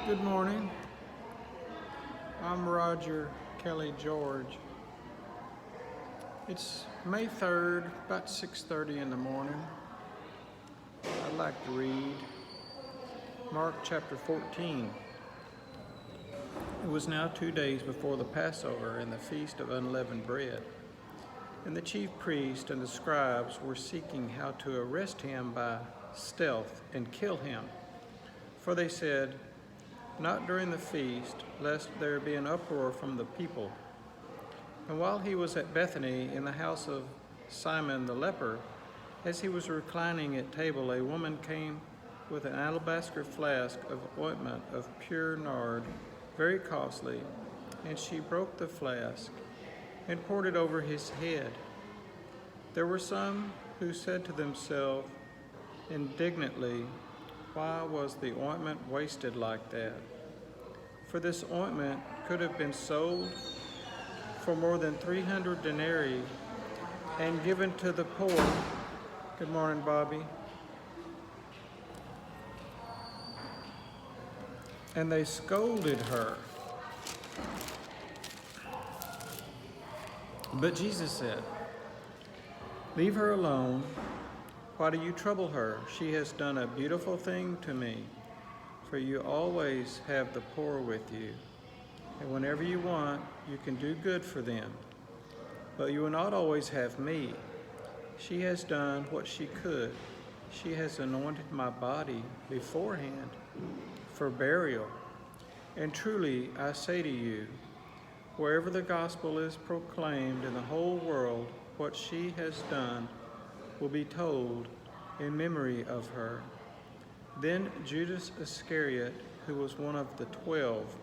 Good morning. I'm Roger Kelly George. It's May 3rd, about 6:30 in the morning. I'd like to read Mark chapter 14. It was now 2 days before the Passover and the Feast of Unleavened Bread. And the chief priests and the scribes were seeking how to arrest him by stealth and kill him. For they said, "Not during the feast, lest there be an uproar from the people." And while he was at Bethany in the house of Simon the leper, as he was reclining at table, a woman came with an alabaster flask of ointment of pure nard, very costly, and she broke the flask and poured it over his head. There were some who said to themselves indignantly, "Why was the ointment wasted like that? For this ointment could have been sold for more than 300 denarii and given to the poor." Good morning, Bobby. And they scolded her. But Jesus said, "Leave her alone. Why do you trouble her? She has done a beautiful thing to me. For you always have the poor with you, and whenever you want, you can do good for them. But you will not always have me. She has done what she could. She has anointed my body beforehand for burial. And truly I say to you, wherever the gospel is proclaimed in the whole world, what she has done will be told in memory of her." Then Judas Iscariot, who was one of the 12,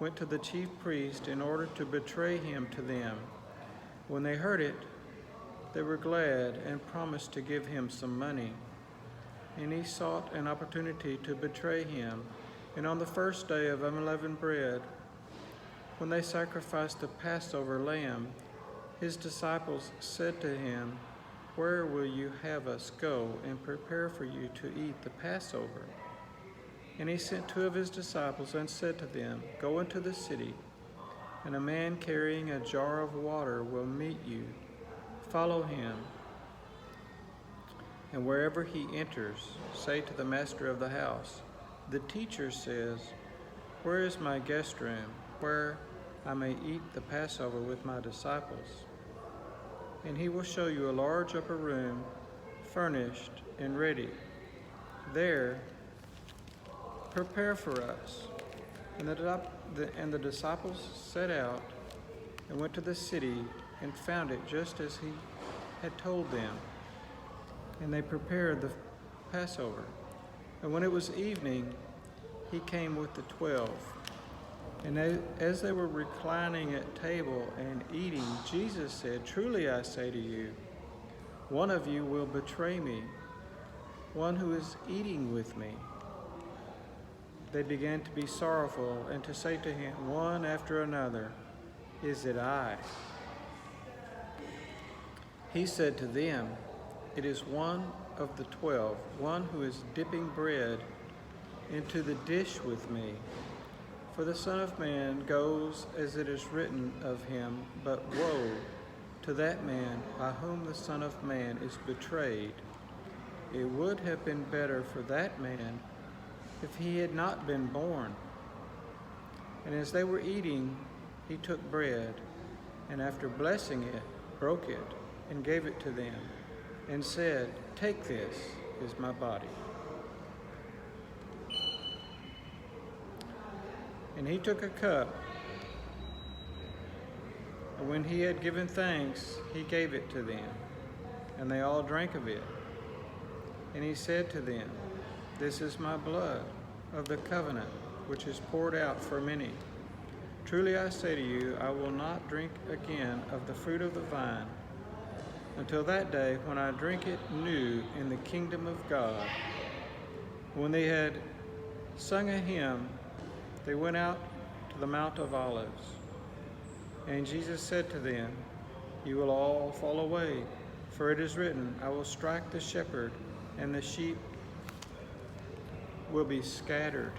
went to the chief priest in order to betray him to them. When they heard it, they were glad and promised to give him some money. And he sought an opportunity to betray him. And on the first day of unleavened bread, when they sacrificed the Passover lamb, his disciples said to him, "Where will you have us go and prepare for you to eat the Passover?" And he sent 2 of his disciples and said to them, "Go into the city, and a man carrying a jar of water will meet you. Follow him. And wherever he enters, say to the master of the house, 'The teacher says, where is my guest room, where I may eat the Passover with my disciples?' And he will show you a large upper room, furnished and ready. There, prepare for us." And the disciples set out and went to the city and found it just as he had told them. And they prepared the Passover. And when it was evening, he came with the 12. And as they were reclining at table and eating, Jesus said, "Truly I say to you, one of you will betray me, one who is eating with me." They began to be sorrowful and to say to him one after another, "Is it I?" He said to them, "It is one of the 12, one who is dipping bread into the dish with me. For the Son of Man goes as it is written of him, but woe to that man by whom the Son of Man is betrayed. It would have been better for that man if he had not been born." And as they were eating, he took bread, and after blessing it, broke it, and gave it to them, and said, "Take this is my body." And he took a cup, and when he had given thanks, he gave it to them, and they all drank of it. And he said to them, "This is my blood of the covenant, which is poured out for many. Truly I say to you, I will not drink again of the fruit of the vine until that day when I drink it new in the kingdom of God." When they had sung a hymn, they went out to the Mount of Olives. And Jesus said to them, "You will all fall away, for it is written, I will strike the shepherd, and the sheep will be scattered."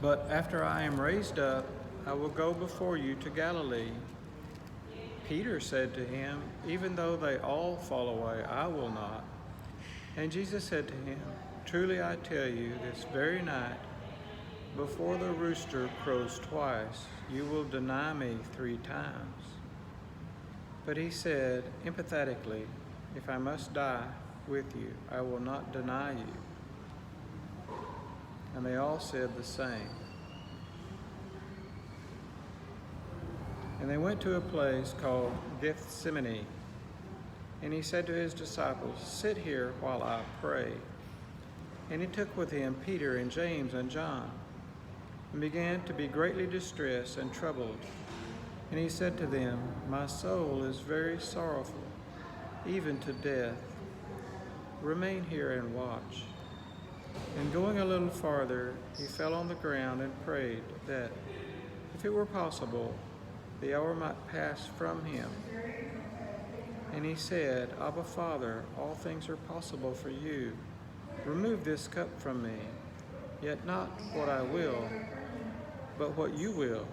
But after I am raised up, I will go before you to Galilee." Peter said to him, "Even though they all fall away, I will not." And Jesus said to him, "Truly I tell you, this very night, before the rooster crows twice, you will deny me 3 times." But he said emphatically, "If I must die with you, I will not deny you." And they all said the same. And they went to a place called Gethsemane. And he said to his disciples, "Sit here while I pray." And he took with him Peter and James and John, and began to be greatly distressed and troubled. And he said to them, "My soul is very sorrowful, even to death. Remain here and watch." And going a little farther, he fell on the ground and prayed that, if it were possible, the hour might pass from him. And he said, "Abba, Father, all things are possible for you. Remove this cup from me, yet not what I will, but what you will."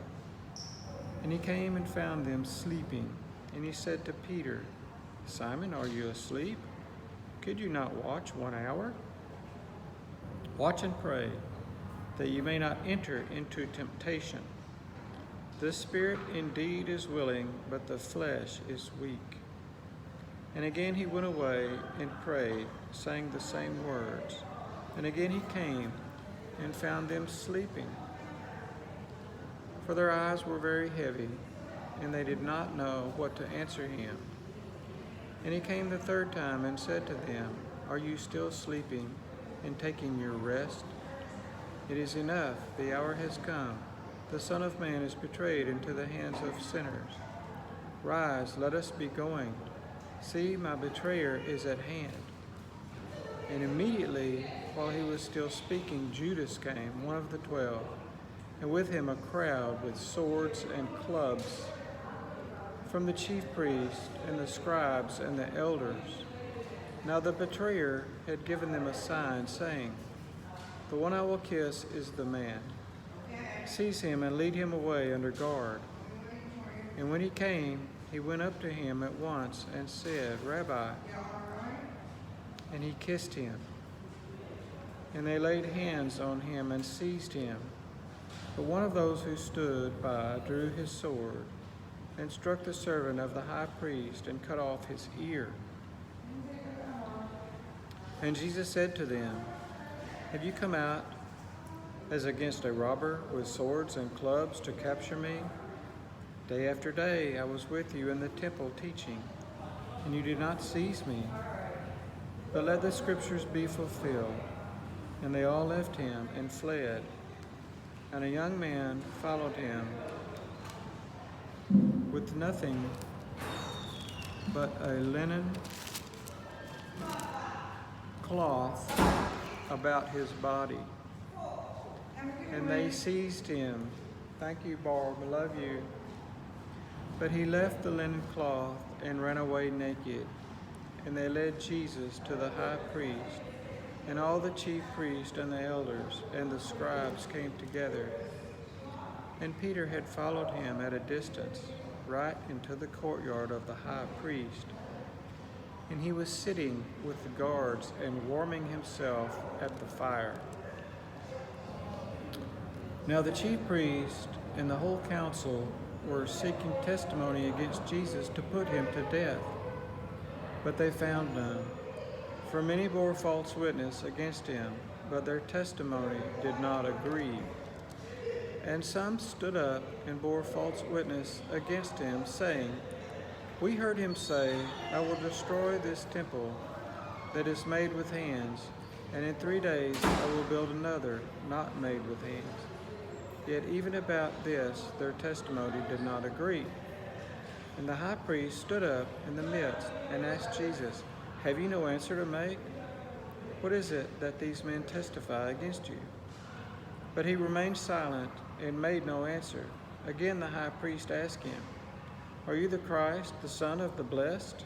And he came and found them sleeping. And he said to Peter, "Simon, are you asleep? Could you not watch 1 hour? Watch and pray, that you may not enter into temptation. The spirit indeed is willing, but the flesh is weak." And again he went away and prayed, saying the same words. And again he came and found them sleeping, for their eyes were very heavy, and they did not know what to answer him. And he came the 3rd time and said to them, "Are you still sleeping and taking your rest? It is enough, the hour has come. The Son of Man is betrayed into the hands of sinners. Rise, let us be going. See, my betrayer is at hand." And immediately, while he was still speaking, Judas came, one of the 12, and with him a crowd with swords and clubs, from the chief priests and the scribes and the elders. Now the betrayer had given them a sign, saying, "The one I will kiss is the man. Seize him and lead him away under guard." And when he came, he went up to him at once and said, "Rabbi." And he kissed him. And they laid hands on him and seized him. But one of those who stood by drew his sword and struck the servant of the high priest and cut off his ear. And Jesus said to them, "Have you come out as against a robber with swords and clubs to capture me? Day after day I was with you in the temple teaching, and you did not seize me. But let the scriptures be fulfilled." And they all left him and fled. And a young man followed him with nothing but a linen cloth about his body. And they seized him. Thank you, Barb, I love you. But he left the linen cloth and ran away naked. And they led Jesus to the high priest. And all the chief priests and the elders and the scribes came together. And Peter had followed him at a distance, right into the courtyard of the high priest. And he was sitting with the guards and warming himself at the fire. Now the chief priest and the whole council were seeking testimony against Jesus to put him to death. But they found none. For many bore false witness against him, but their testimony did not agree. And some stood up and bore false witness against him, saying, "We heard him say, 'I will destroy this temple that is made with hands, and in 3 days I will build another not made with hands.' Yet even about this their testimony did not agree." And the high priest stood up in the midst and asked Jesus, "Have you no answer to make? What is it that these men testify against you?" But he remained silent and made no answer. Again the high priest asked him, "Are you the Christ, the Son of the Blessed?"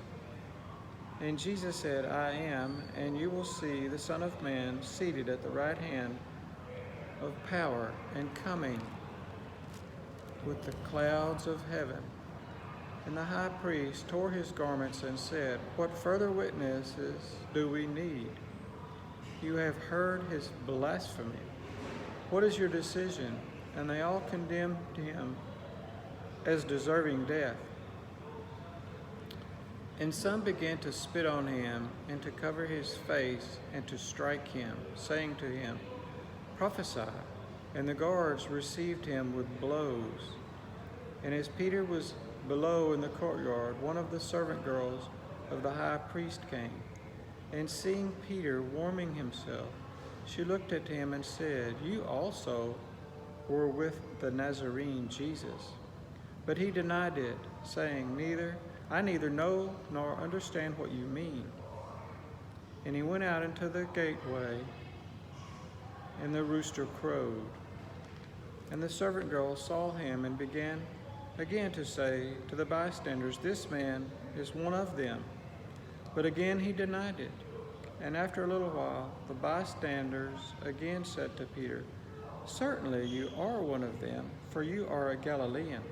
And Jesus said, "I am, and you will see the Son of Man seated at the right hand of power and coming with the clouds of heaven. And the high priest tore his garments and said, "What further witnesses do we need? You have heard his blasphemy. What is your decision?" And they all condemned him as deserving death. And some began to spit on him and to cover his face and to strike him, saying to him, "Prophesy." And the guards received him with blows. And as Peter was below in the courtyard, one of the servant girls of the high priest came, and seeing Peter warming himself, she looked at him and said, "You also were with the Nazarene Jesus." But he denied it, saying, "I neither know nor understand what you mean." And he went out into the gateway, and the rooster crowed. And the servant girl saw him and began again to say to the bystanders, "This man is one of them." But again he denied it. And after a little while, the bystanders again said to Peter, "Certainly you are one of them, for you are a Galilean."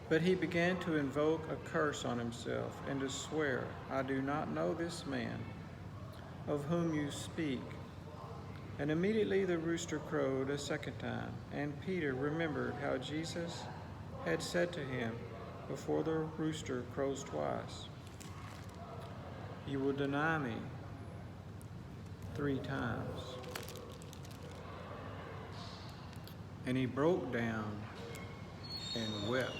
But he began to invoke a curse on himself and to swear, "I do not know this man of whom you speak." And immediately the rooster crowed a second time, and Peter remembered how Jesus had said to him, "Before the rooster crows twice, you will deny me 3 times." And he broke down and wept.